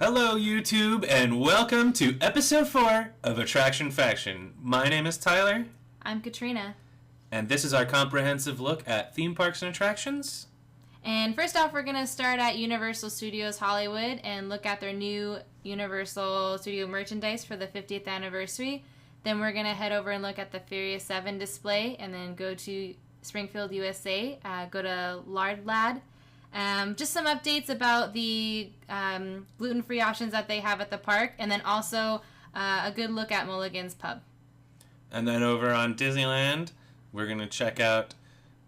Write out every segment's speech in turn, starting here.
Hello, YouTube, and welcome to episode 4 of Attraction Faction. My name is Tyler. I'm Katrina. And this is our comprehensive look at theme parks and attractions. And first off, we're going to start at Universal Studios Hollywood and look at their new Universal Studio merchandise for the 50th anniversary. Then we're going to head over and look at the Furious 7 display and then go to Springfield, USA, go to Lard Lad. Just some updates about the gluten-free options that they have at the park, and then also a good look at Mulligans Pub. And then over on Disneyland, we're going to check out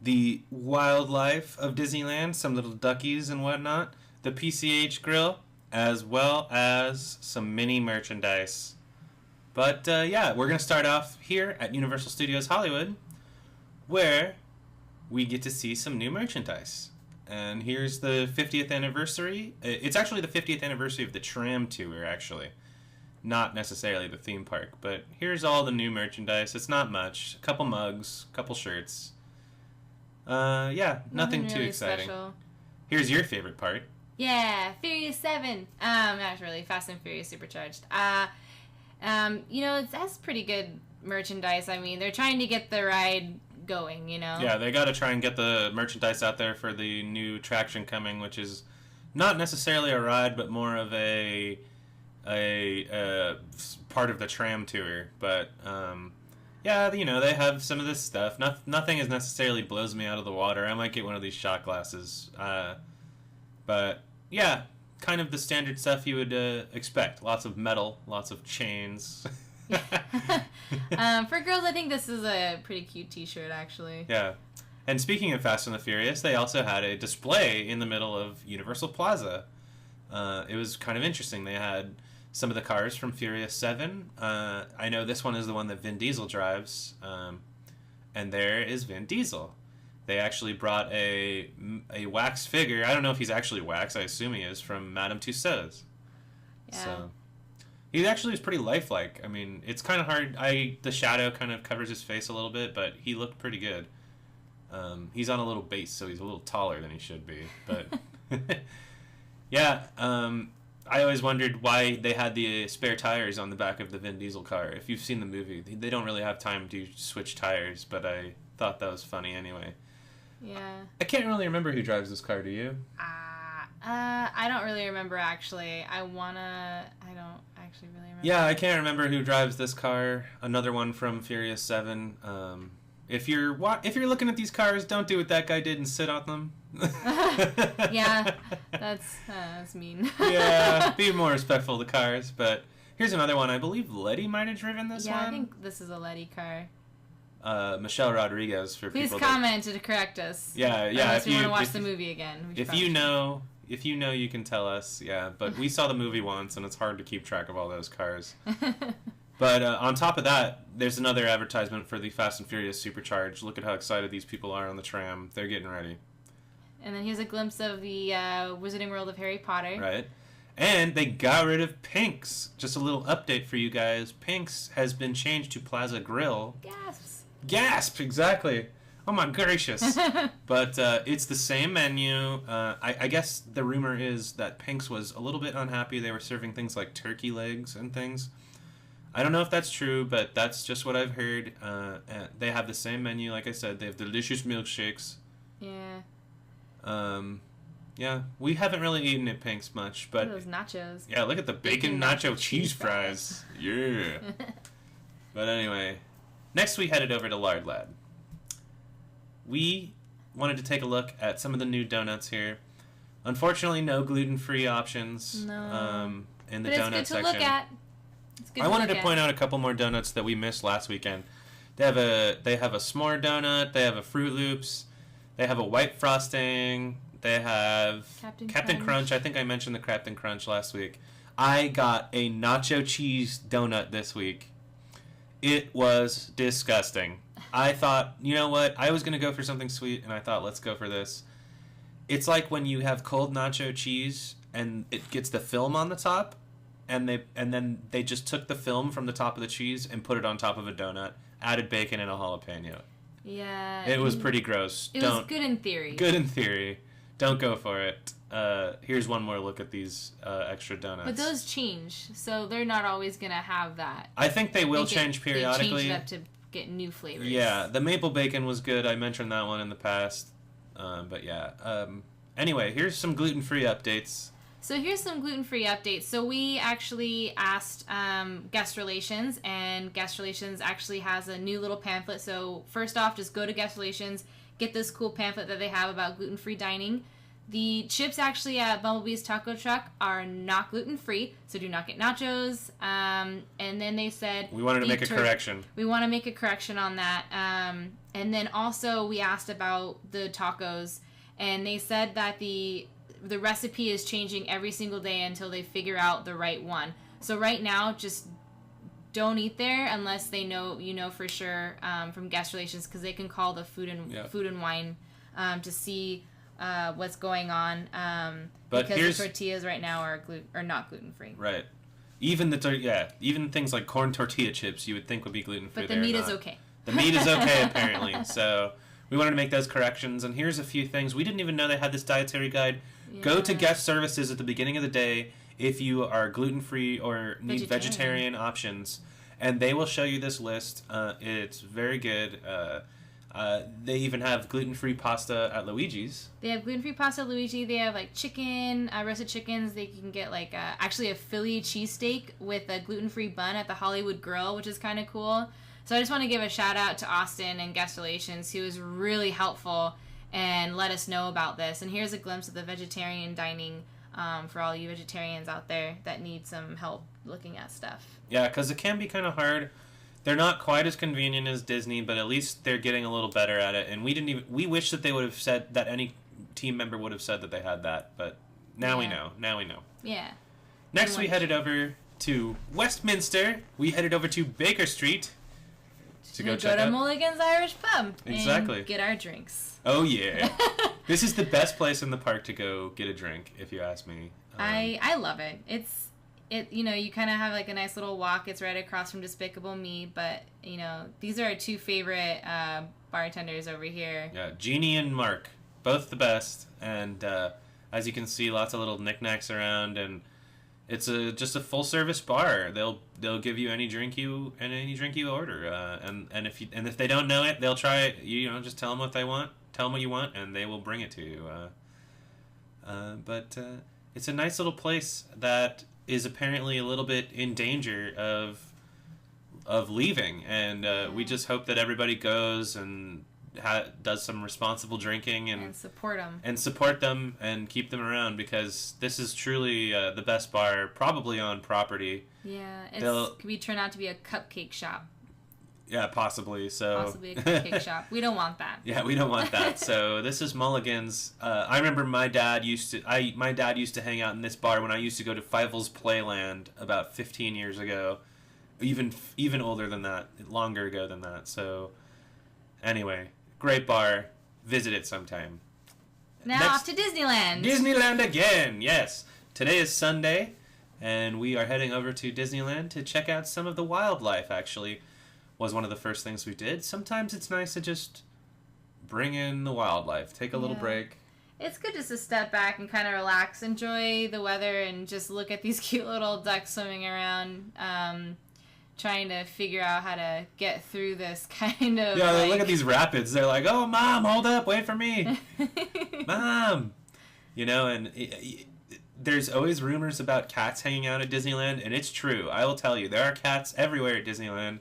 the wildlife of Disneyland, some little duckies and whatnot, the PCH Grill, as well as some mini merchandise. But yeah, we're going to start off here at Universal Studios Hollywood, where we get to see some new merchandise. And here's the 50th anniversary. It's actually the 50th anniversary of the tram tour, actually. Not necessarily the theme park. But here's all the new merchandise. It's not much. A couple mugs, a couple shirts. Yeah, nothing too really exciting. Special. Here's your favorite part. Yeah, Furious 7. Not really. Fast and Furious Supercharged. That's pretty good merchandise. I mean, they're trying to get the ride going, you know? Yeah, they got to try and get the merchandise out there for the new attraction coming, which is not necessarily a ride, but more of a part of the tram tour. But yeah, they have some of this stuff. Nothing is necessarily blows me out of the water. I might get one of these shot glasses. But yeah, kind of the standard stuff you would expect. Lots of metal, lots of chains. For girls, I think this is a pretty cute t-shirt, actually. Yeah. And speaking of Fast and the Furious, they also had a display in the middle of Universal Plaza. It was kind of interesting. They had some of the cars from Furious 7. I know this one is the one that Vin Diesel drives. And there is Vin Diesel. They actually brought a wax figure. I don't know if he's actually wax. I assume he is, from Madame Tussauds. Yeah. So he actually is pretty lifelike. I mean, it's kind of hard. The shadow kind of covers his face a little bit, but he looked pretty good. He's on a little base, so he's a little taller than he should be. But yeah, I always wondered why they had the spare tires on the back of the Vin Diesel car. If you've seen the movie, they don't really have time to switch tires, but I thought that was funny anyway. Yeah. I can't really remember who drives this car, do you? I don't really remember, actually. I don't actually really remember. Yeah, I can't remember who drives this car. Another one from Furious 7. If you're looking at these cars, don't do what that guy did and sit on them. Yeah, that's mean. Yeah, be more respectful of the cars. But here's another one. I believe Letty might have driven this one. Yeah, I think this is a Letty car. Michelle Rodriguez, for Please people. Please comment to correct us. Yeah. If you want to watch the movie again. If you know, you can tell us. Yeah, but we saw the movie once, and it's hard to keep track of all those cars. But on top of that, there's another advertisement for the Fast and Furious Supercharged. Look at how excited these people are on the tram. They're getting ready. And then here's a glimpse of the Wizarding World of Harry Potter. Right. And they got rid of Pink's. Just a little update for you guys. Pink's has been changed to Plaza Grille. Gasp, exactly. Oh my gracious. But it's the same menu. I guess the rumor is that Pink's was a little bit unhappy. They were serving things like turkey legs and things. I don't know if that's true, but that's just what I've heard. They have the same menu, like I said. They have delicious milkshakes. Yeah. Yeah, we haven't really eaten at Pink's much, but those nachos. Yeah, look at the bacon nacho cheese fries. Yeah. But anyway, next we headed over to Lard Lad. We wanted to take a look at some of the new donuts here. Unfortunately, no gluten-free options. No. In the but donut it's good section. To look at. It's good I wanted to look point out a couple more donuts that we missed last weekend. They have a s'more donut. They have a Fruit Loops. They have a white frosting. They have Captain Crunch. I think I mentioned the Captain Crunch last week. I got a nacho cheese donut this week. It was disgusting. I thought, you know what? I was going to go for something sweet, and I thought, let's go for this. It's like when you have cold nacho cheese, and it gets the film on the top, and then they just took the film from the top of the cheese and put it on top of a donut, added bacon and a jalapeno. Yeah. It was pretty gross. It was good in theory. Good in theory. Don't go for it. here's one more look at these extra donuts. But those change, so they're not always going to have that. I think they will change periodically. They change it up to get new flavors. Yeah, the maple bacon was good. I mentioned that one in the past. But yeah. Anyway, here's some gluten-free updates. So here's some gluten-free updates. So we actually asked Guest Relations, and Guest Relations actually has a new little pamphlet. So first off, just go to Guest Relations, get this cool pamphlet that they have about gluten-free dining. The chips actually at Bumblebee's Taco Truck are not gluten-free, so do not get nachos. And then they said... We wanted to make a correction. We want to make a correction on that. And then also we asked about the tacos, and they said that the recipe is changing every single day until they figure out the right one. So right now, just don't eat there unless they know for sure from Guest Relations, because they can call the food and wine to see what's going on. But because the tortillas right now are not gluten free. Right. Even even things like corn tortilla chips you would think would be gluten free. But the meat is okay. The meat is okay apparently. So we wanted to make those corrections, and here's a few things. We didn't even know they had this dietary guide. Yeah. Go to guest services at the beginning of the day if you are gluten-free or need vegetarian options, and they will show you this list. It's very good. They even have gluten-free pasta at Luigi's. They have gluten-free pasta at Luigi. They have like chicken, roasted chickens. They can get like actually a Philly cheesesteak with a gluten-free bun at the Hollywood Grill, which is kind of cool. So I just want to give a shout out to Austin and Guest Relations, who was really helpful and let us know about this. And here's a glimpse of the vegetarian dining for all you vegetarians out there that need some help looking at stuff. Yeah, because it can be kind of hard. They're not quite as convenient as Disney, but at least they're getting a little better at it. And we wish that they would have said that any team member would have said that they had that, but now we know. Now we know. Yeah. Next, we headed over to Westminster. We headed over to Baker Street to go check out Mulligans Irish Pub. Exactly. And get our drinks. Oh yeah. This is the best place in the park to go get a drink, if you ask me. I love it. You kind of have like a nice little walk. It's right across from Despicable Me, but these are our two favorite bartenders over here. Yeah, Jeannie and Mark, both the best, and as you can see, lots of little knickknacks around, and it's just a full service bar. They'll give you any drink you order, and if they don't know it, they'll try it. Just tell them what they want, tell them what you want, and they will bring it to you. But it's a nice little place that is apparently a little bit in danger of leaving, and we just hope that everybody goes and does some responsible drinking and support them and keep them around, because this is truly the best bar probably on property. Yeah, could turn out to be a cupcake shop. Yeah, possibly. So possibly a cupcake shop. We don't want that. Yeah, we don't want that. So this is Mulligans. I remember my dad used to hang out in this bar when I used to go to Fievel's Playland about 15 years ago, even older than that, longer ago than that. So anyway, great bar. Visit it sometime. Now off to Disneyland. Disneyland again. Yes. Today is Sunday, and we are heading over to Disneyland to check out some of the wildlife. Actually, was one of the first things we did. Sometimes it's nice to just bring in the wildlife, take a little break. It's good just to step back and kind of relax, enjoy the weather, and just look at these cute little ducks swimming around, trying to figure out how to get through this kind of... Yeah, they look at these rapids. They're like, oh, Mom, hold up, wait for me. Mom! And there's always rumors about cats hanging out at Disneyland, and it's true. I will tell you, there are cats everywhere at Disneyland.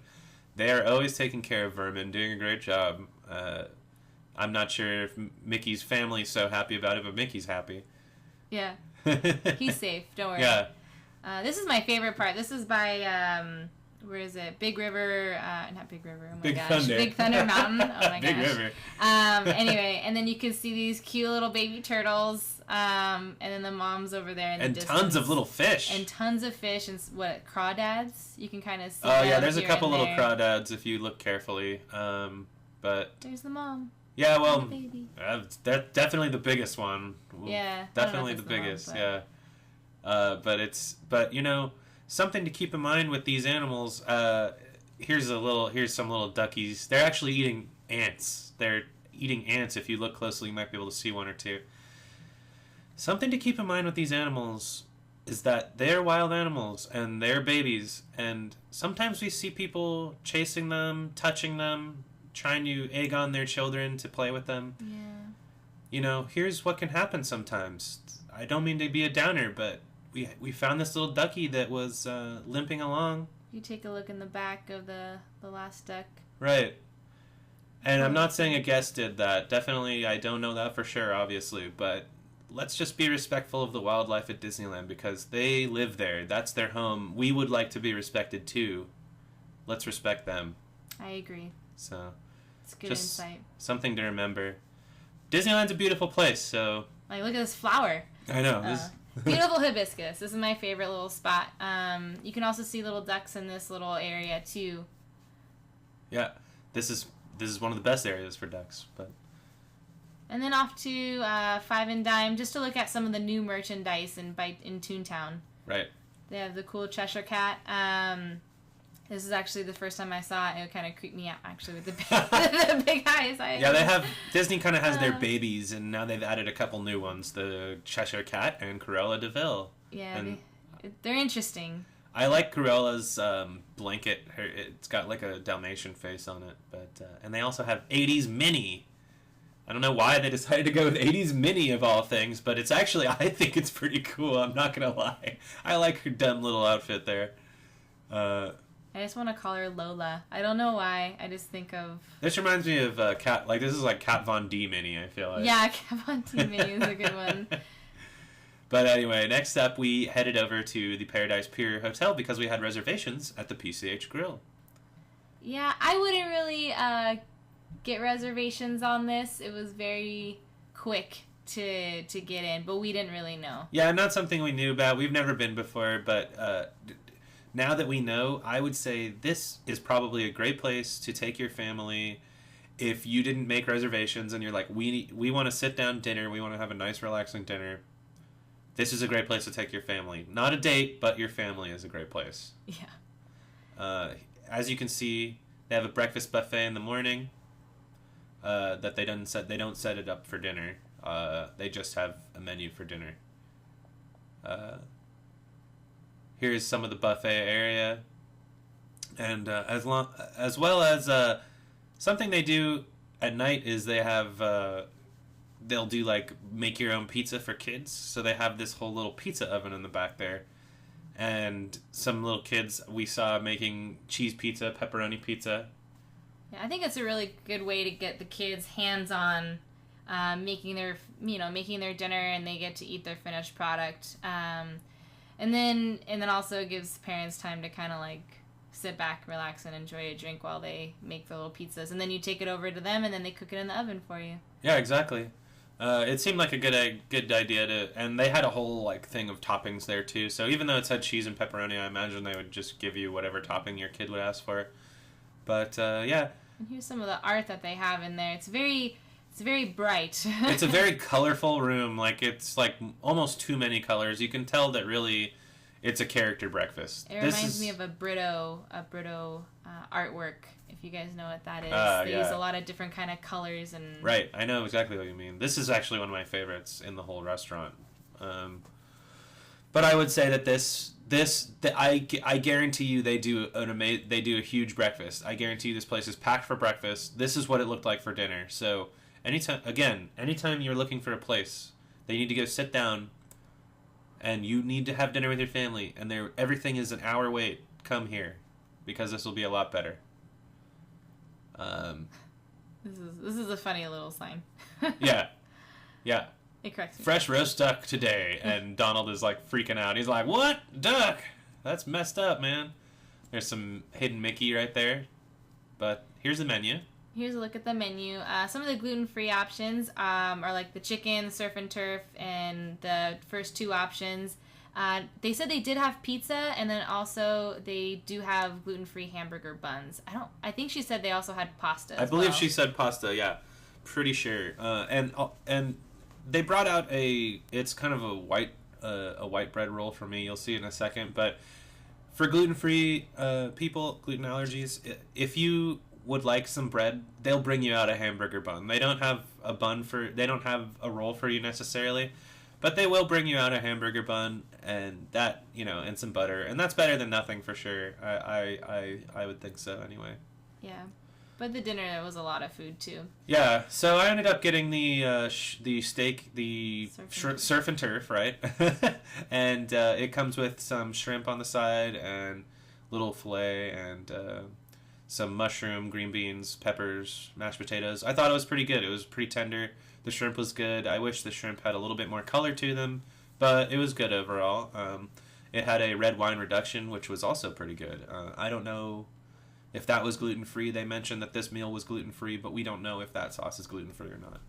They are always taking care of vermin, doing a great job. I'm not sure if Mickey's family's so happy about it, but Mickey's happy. Yeah. He's safe. Don't worry. Yeah. This is my favorite part. This is by, where is it? Big River, not Big River, oh my Big gosh. Thunder. Big Thunder Mountain. Oh my Big gosh. River. Anyway, and then you can see these cute little baby turtles, and then the mom's over there in the distance. And tons of little fish. And tons of fish, and crawdads. You can kind of see Oh yeah, there's a couple little crawdads if you look carefully. But there's the mom. Yeah, well, the baby. That's definitely the biggest one. Yeah. Definitely the biggest, mom, yeah. But something to keep in mind with these animals, here's some little duckies. They're actually eating ants. They're eating ants. If you look closely, you might be able to see one or two. Something to keep in mind with these animals is that they're wild animals and they're babies, and sometimes we see people chasing them, touching them, trying to egg on their children to play with them. Yeah. You know, here's what can happen sometimes. I don't mean to be a downer, but we found this little ducky that was limping along. You take a look in the back of the last duck. Right. And I'm not saying a guest did that. Definitely, I don't know that for sure, obviously, but let's just be respectful of the wildlife at Disneyland because they live there. That's their home. We would like to be respected too. Let's respect them. I agree. So, it's good just insight. Something to remember. Disneyland's a beautiful place, so... Like, look at this flower. I know. Beautiful hibiscus. This is my favorite little spot. You can also see little ducks in this little area, too. Yeah. This is one of the best areas for ducks, but... And then off to Five and Dime, just to look at some of the new merchandise in Toontown. Right. They have the cool Cheshire Cat. This is actually the first time I saw it. It kind of creeped me out, actually, with the big eyes. Disney kind of has their babies, and now they've added a couple new ones. The Cheshire Cat and Cruella de Vil. Yeah, they're interesting. I like Cruella's blanket. It's got like a Dalmatian face on it. And they also have 80s Minnie. I don't know why they decided to go with 80s Minnie of all things, but it's actually, I think it's pretty cool. I'm not going to lie. I like her dumb little outfit there. I just want to call her Lola. I don't know why. I just think of... This reminds me of Kat. Like, this is like Kat Von D Minnie, I feel like. Yeah, Kat Von D Minnie is a good one. But anyway, next up, we headed over to the Paradise Pier Hotel because we had reservations at the PCH Grill. Yeah, I wouldn't really get reservations on this. It was very quick to get in, but we didn't really know. Yeah, not something we knew about. We've never been before, but now that we know, I would say this is probably a great place to take your family. If you didn't make reservations and you're like, we want to sit down dinner, we want to have a nice relaxing dinner, this is a great place to take your family. Not a date, but your family is a great place. Yeah. As you can see, they have a breakfast buffet in the morning. That they don't set it up for dinner. They just have a menu for dinner. Here's some of the buffet area, and as well as something they do at night is they have they'll do like make your own pizza for kids. So they have this whole little pizza oven in the back there, and some little kids we saw making cheese pizza, pepperoni pizza. Yeah, I think it's a really good way to get the kids hands-on, making their dinner, and they get to eat their finished product. And then also it gives parents time to kind of like sit back, relax, and enjoy a drink while they make the little pizzas. And then you take it over to them, and then they cook it in the oven for you. Yeah, exactly. It seemed like a good idea and they had a whole like thing of toppings there too. So even though it said cheese and pepperoni, I imagine they would just give you whatever topping your kid would ask for. But yeah. And here's some of the art that they have in there. It's very bright. It's a very colorful room. Like it's like almost too many colors. You can tell that really it's a character breakfast. It reminds me of a Brito artwork. If you guys know what that is, they use a lot of different kind of colors and. Right, I know exactly what you mean. This is actually one of my favorites in the whole restaurant. But I would say that I guarantee you they do a huge breakfast. I guarantee you this place is packed for breakfast. This is what it looked like for dinner. So anytime you're looking for a place, they need to go sit down, and you need to have dinner with your family, and everything is an hour wait. Come here, because this will be a lot better. This is a funny little sign. Yeah. It corrects me. Fresh roast duck today, and Donald is like freaking out. He's like, "What? Duck? That's messed up, man." There's some hidden Mickey right there, but here's the menu. Here's a look at the menu. Some of the gluten-free options are like the chicken, surf and turf, and the first two options. They said they did have pizza, and then also they do have gluten-free hamburger buns. I think she said they also had pasta. I believe she said pasta. Yeah, pretty sure. And they brought out it's kind of a white bread roll for me. You'll see in a second. But for gluten-free people, gluten allergies, if you would like some bread, they'll bring you out a hamburger bun. They don't have a roll for you necessarily, But they will bring you out a hamburger bun and that, and some butter, and that's better than nothing for sure. I would think so anyway. Yeah. But the dinner was a lot of food too. Yeah, so I ended up getting the steak, the surf and turf, right? And it comes with some shrimp on the side and little filet and some mushroom, green beans, peppers, mashed potatoes. I thought it was pretty good. It was pretty tender. The shrimp was good. I wish the shrimp had a little bit more color to them, but it was good overall. It had a red wine reduction, which was also pretty good. I don't know if that was gluten-free. They mentioned that this meal was gluten-free, but we don't know if that sauce is gluten-free or not.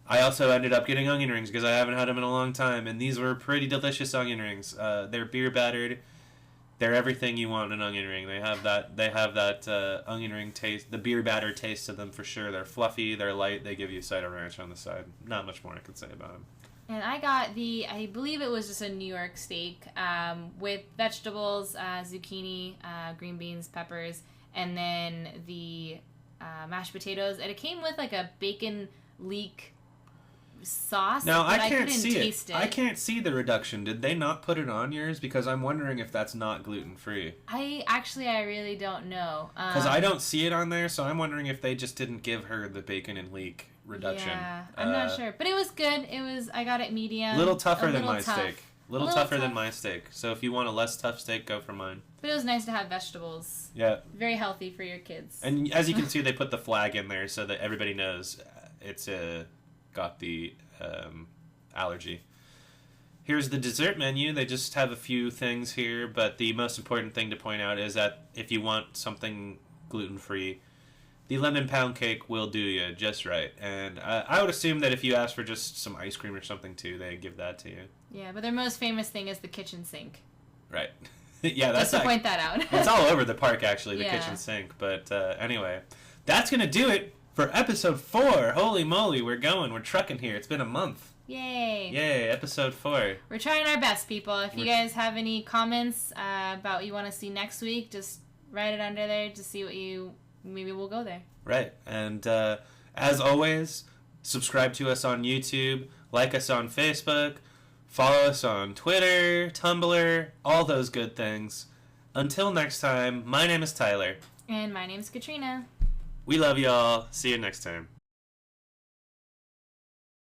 I also ended up getting onion rings because I haven't had them in a long time, and these were pretty delicious onion rings. They're beer battered. They're everything you want in an onion ring. They have that onion ring taste, the beer batter taste to them for sure. They're fluffy, they're light, they give you cider ranch on the side. Not much more I can say about them. And I got I believe it was just a New York steak with vegetables, zucchini, green beans, peppers, and then the mashed potatoes. And it came with like a bacon leek sauce. Now I can't see it. I can't see the reduction. Did they not put it on yours? Because I'm wondering if that's not gluten free. I really don't know. Because I don't see it on there, so I'm wondering if they just didn't give her the bacon and leek reduction. Yeah, I'm not sure, but it was good. I got it medium. Little tougher than my steak. Little tougher than my steak. So if you want a less tough steak, go for mine. But it was nice to have vegetables. Yeah. Very healthy for your kids. And as you can see, they put the flag in there so that everybody knows it's got the allergy. Here's the dessert menu. They just have a few things here, but the most important thing to point out is that if you want something gluten-free, the lemon pound cake will do you just right. And I would assume that if you ask for just some ice cream or something too, they give that to you. Yeah, but their most famous thing is the kitchen sink. Right. Yeah, that's just to point that out. It's all over the park, actually, the kitchen sink. But anyway, that's going to do it for episode 4. Holy moly, we're trucking here. It's been a month. Yay. Yay, episode 4. We're trying our best, people. If you guys have any comments about what you want to see next week, just write it under there to see what maybe we'll go there. Right. And as always, subscribe to us on YouTube, like us on Facebook, follow us on Twitter, Tumblr, all those good things. Until next time, my name is Tyler. And my name's Katrina. We love y'all. See you next time.